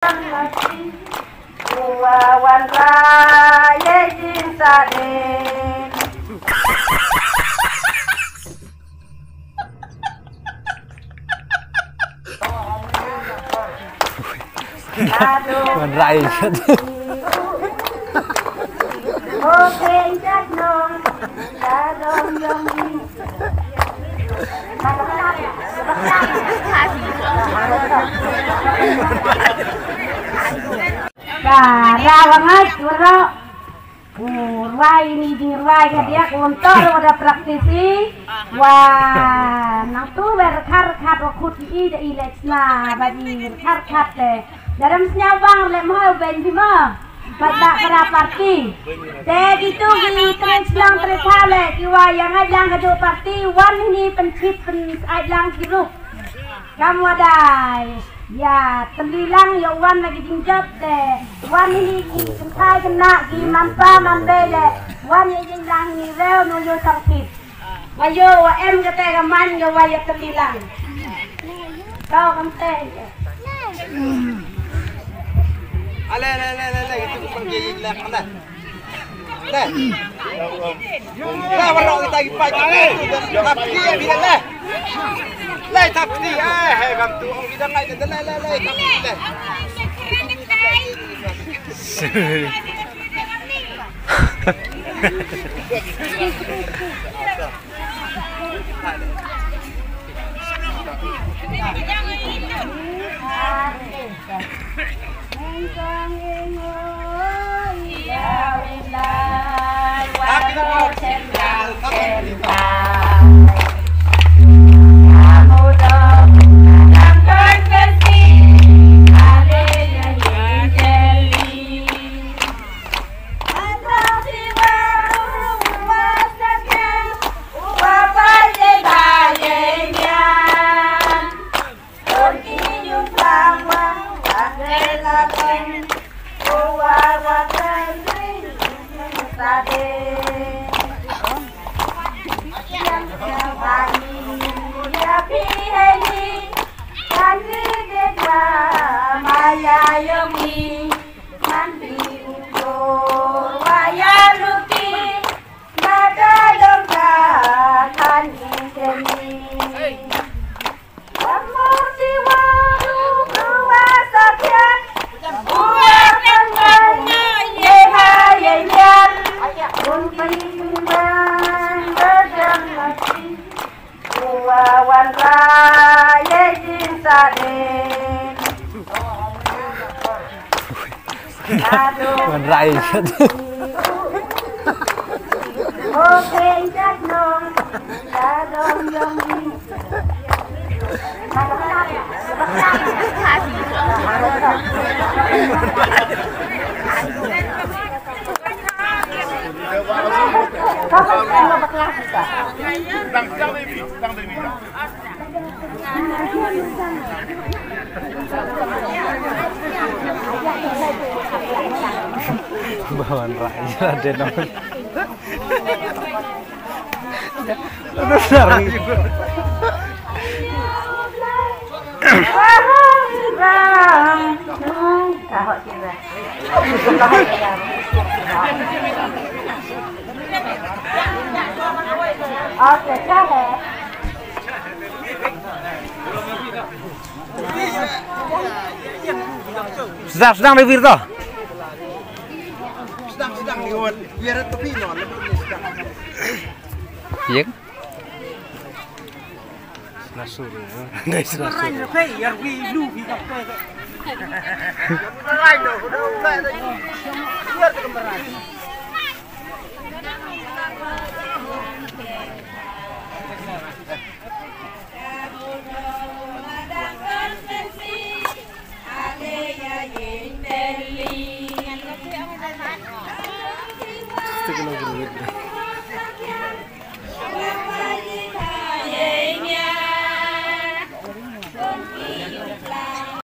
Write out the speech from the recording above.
Wawan raya jinsade Wawan raya oke jak nong dadong yong Rawangan waro Ruai ini di ruai dia untuk ada praktisi wah nang tu berkar wakut ide ileksna bagi berkar deh dalam senyawang lemah ben bima pada para parti jadi itu di translang terkale kiwa yang ajang kedua parti wan ini pencip ajang kirup kamu ada ya telilang ya wan lagi jinjat deh wan ini kentai kena di manpa mandele wan ini jinjang ni reo nuju sakit ayo wa em kata gaman ya wa ya telilang kau kante ale itu panggil lah lah lah warna kita ipai tapi dia bilang lah lai tapi kamu tu orang bilang lai kamu Wawan raya jinsade Wawan raya oke jak nong dadong yong Wawan raya ada nomor oke cale sedang review toh sedang lihat biar tepi non sedang iya Nasur, guys, nasur. Itu kalau